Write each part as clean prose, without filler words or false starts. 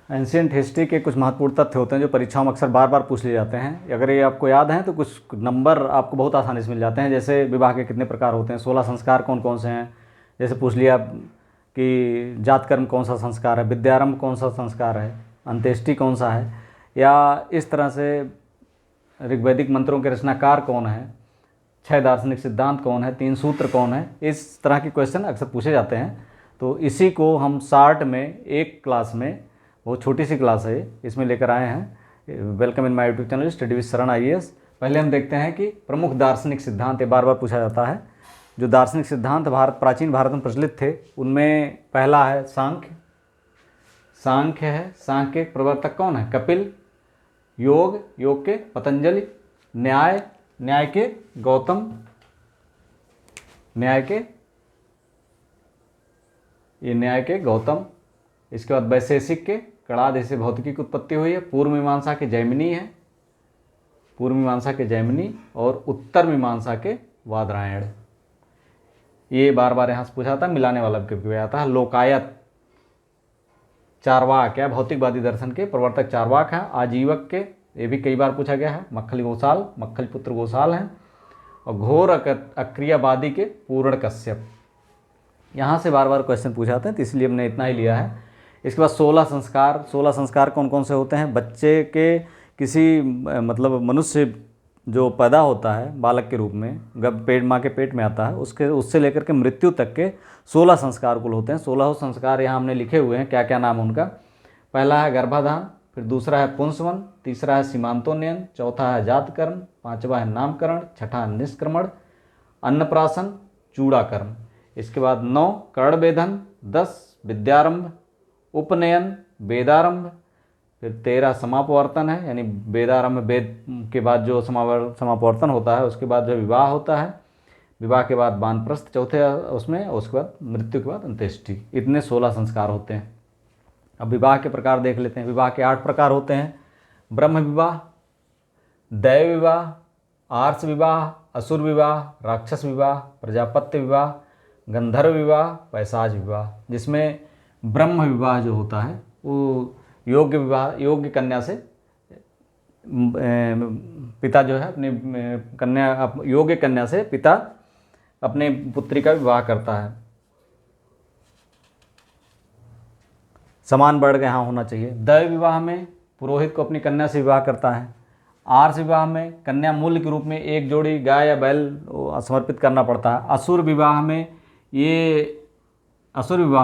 Ancient history के कुछ महत्वपूर्ण तथ्य होते हैं जो परीक्षाओं में अक्सर बार बार पूछ लिए जाते हैं। अगर ये आपको याद हैं तो कुछ नंबर आपको बहुत आसानी से मिल जाते हैं। जैसे विवाह के कितने प्रकार होते हैं, 16 संस्कार कौन कौन से हैं। जैसे पूछ लिया कि जातकर्म कौन सा संस्कार है, विद्यारंभ कौन सा संस्कार है, अंत्येष्टि कौन सा है, या इस तरह से ऋग्वैदिक मंत्रों के रचनाकार कौन है, 6 दार्शनिक सिद्धांत कौन है, 3 सूत्र कौन है। इस तरह के क्वेश्चन अक्सर पूछे जाते हैं। तो इसी को हम शार्ट में एक क्लास में, बहुत छोटी सी क्लास है, इसमें लेकर आए हैं। Welcome in my YouTube channel study with शरण IAS। पहले हम देखते हैं कि प्रमुख दार्शनिक सिद्धांत, ये बार बार पूछा जाता है, जो दार्शनिक सिद्धांत प्राचीन भारत में प्रचलित थे उनमें पहला है सांख्य। सांख्य है, सांख्य के प्रवर्तक कौन है? कपिल। योग के पतंजलि। न्याय के गौतम। न्याय के गौतम। इसके बाद वैशेषिक के कणाद, से भौतिकी की उत्पत्ति हुई है। पूर्व मीमांसा के जैमिनी है, पूर्व मीमांसा के जैमिनी, और उत्तर मीमांसा के वादरायण। ये बार बार यहाँ से पूछा था, मिलाने वाला भी आता है। लोकायत, चारवाक या भौतिकवादी दर्शन के प्रवर्तक चारवाक हैं। आजीवक के, ये भी कई बार पूछा गया है, मक्खली पुत्र घोषाल हैं। और घोर अक्रियावादी के पूर्ण कश्यप। यहाँ से बार बार क्वेश्चन पूछे जाते हैं, तो इसलिए हमने इतना ही लिया है। इसके बाद 16 संस्कार। 16 संस्कार कौन कौन से होते हैं? बच्चे के किसी मतलब मनुष्य जो पैदा होता है बालक के रूप में, जब माँ के पेट में आता है, उससे लेकर के मृत्यु तक के 16 संस्कार कुल होते हैं। 16 संस्कार यहाँ हमने लिखे हुए हैं, क्या क्या नाम है उनका। पहला है गर्भाधान, फिर दूसरा है पुंसवन, तीसरा है सीमांतोन्नयन, चौथा है जातकर्म, पांचवा है नामकरण, छठा है निष्क्रमण, अन्नप्राशन, चूड़ाकर्म। इसके बाद 9 कर्णवेधन, 10 विद्यारंभ, उपनयन, वेदारंभ, फिर 13 समापवर्तन है, यानी वेदारंभ, वेद के बाद जो समापवर्तन होता है, उसके बाद जो विवाह होता है, विवाह के बाद वानप्रस्थ चौथे उसमें, और उसके बाद मृत्यु के बाद अंत्येष्टि। इतने 16 संस्कार होते हैं। अब विवाह के प्रकार देख लेते हैं। विवाह के 8 प्रकार होते हैं। ब्रह्म विवाह, दैव विवाह, आर्ष विवाह, असुर विवाह, राक्षस विवाह, प्रजापत्य विवाह, गंधर्व विवाह, पैशाच विवाह। जिसमें ब्रह्म विवाह जो होता है वो योग्य विवाह, योग्य कन्या से पिता जो है अपनी कन्या, योग्य कन्या से पिता अपने पुत्री का विवाह करता है। समान वर्ग यहाँ होना चाहिए। दैव विवाह में पुरोहित को अपनी कन्या से विवाह करता है। आर्ष विवाह में कन्या मूल्य के रूप में एक जोड़ी गाय या बैल समर्पित करना पड़ता है। असुर विवाह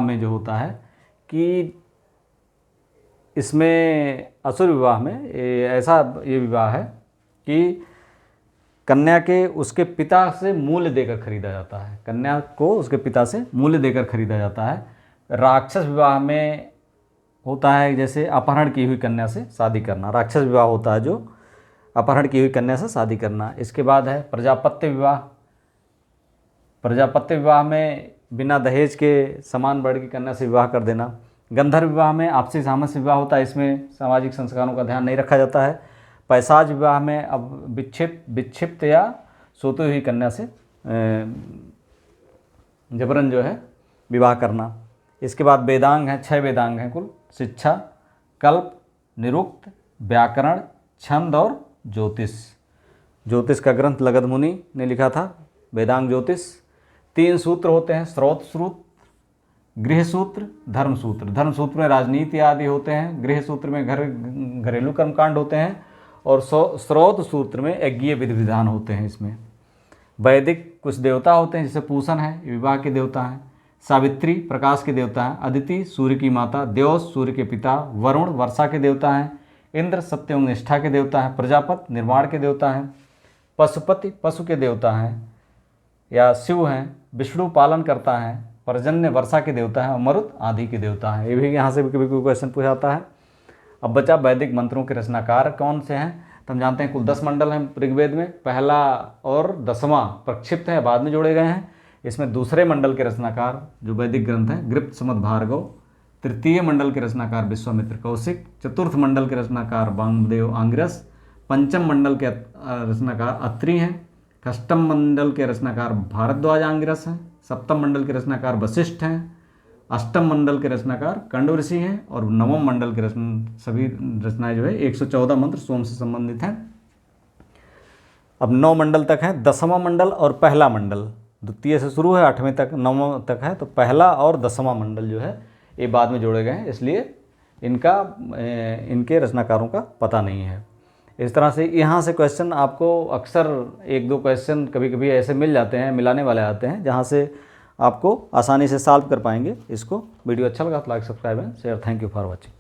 में जो होता है कि इसमें असुर विवाह में ऐसा ये विवाह है कि कन्या के उसके पिता से मूल्य देकर खरीदा जाता है। कन्या को उसके पिता से मूल्य देकर खरीदा जाता है। राक्षस विवाह में होता है जैसे अपहरण की हुई कन्या से शादी करना। राक्षस विवाह होता है जो अपहरण की हुई कन्या से शादी करना। इसके बाद है प्रजापत्य विवाह। प्रजापत्य विवाह में बिना दहेज के समान वर्ग की कन्या से विवाह कर देना। गंधर्व विवाह में आपसी सामंजस्य विवाह होता है, इसमें सामाजिक संस्कारों का ध्यान नहीं रखा जाता है। पैशाच विवाह में अब विक्षिप्त या सोती हुई कन्या से जबरन जो है विवाह करना। इसके बाद वेदांग हैं, 6 वेदांग हैं कुल। शिक्षा, कल्प, निरुक्त, व्याकरण, छंद और ज्योतिष। ज्योतिष का ग्रंथ लगध मुनि ने लिखा था, वेदांग ज्योतिष। 3 सूत्र होते हैं, स्रोत सूत्र, गृह सूत्र, धर्म सूत्र। धर्म सूत्र में राजनीति आदि होते हैं, गृह सूत्र में घरेलू कर्मकांड होते हैं, और स्रोत सूत्र में यज्ञीय विधि विधान होते हैं। इसमें वैदिक कुछ देवता होते हैं, जैसे पूषण है विवाह के देवता हैं, सावित्री प्रकाश के देवता हैं, अदिति सूर्य की माता, द्यौस सूर्य के पिता, वरुण वर्षा के देवता हैं, इंद्र सत्य एवं निष्ठा के देवता हैं, प्रजापति निर्माण के देवता हैं, पशुपति पशु के देवता हैं, या शिव हैं विष्णु पालन करता है, पर्जन्य वर्षा के देवता हैं, और मरुत आदि के देवता हैं। ये भी यहाँ से कभी कोई क्वेश्चन पूछा जाता है। अब बचा वैदिक मंत्रों के रचनाकार कौन से हैं, तो हम जानते हैं कुल 10 मंडल हैं ऋग्वेद में। पहला और 10वां प्रक्षिप्त है, बाद में जोड़े गए हैं। इसमें दूसरे मंडल के रचनाकार जो वैदिक ग्रंथ हैं गृप्त सुमत भार्गव, तृतीय मंडल के रचनाकार विश्वामित्र कौशिक, चतुर्थ मंडल के रचनाकार वामदेव आंगिरस, पंचम मंडल के रचनाकार अत्रि हैं, षष्ठम मंडल के रचनाकार भारद्वाज आंगिरस हैं, सप्तम मंडल के रचनाकार वशिष्ठ हैं, अष्टम मंडल के रचनाकार कंड ऋषि हैं और नवम मंडल के सभी रचनाएं जो है 114 मंत्र सोम से संबंधित हैं। अब 9 मंडल तक है, 10वां मंडल और पहला मंडल, द्वितीय से शुरू है 8वें तक 9वां तक है, तो पहला और 10वां मंडल जो है ये बाद में जोड़े गए हैं, इसलिए इनके रचनाकारों का पता नहीं है। इस तरह से यहाँ से क्वेश्चन आपको अक्सर 1-2 क्वेश्चन कभी कभी ऐसे मिल जाते हैं, मिलाने वाले आते हैं, जहाँ से आपको आसानी से सॉल्व कर पाएंगे इसको। वीडियो अच्छा लगा तो like, subscribe and share. Thank you for watching.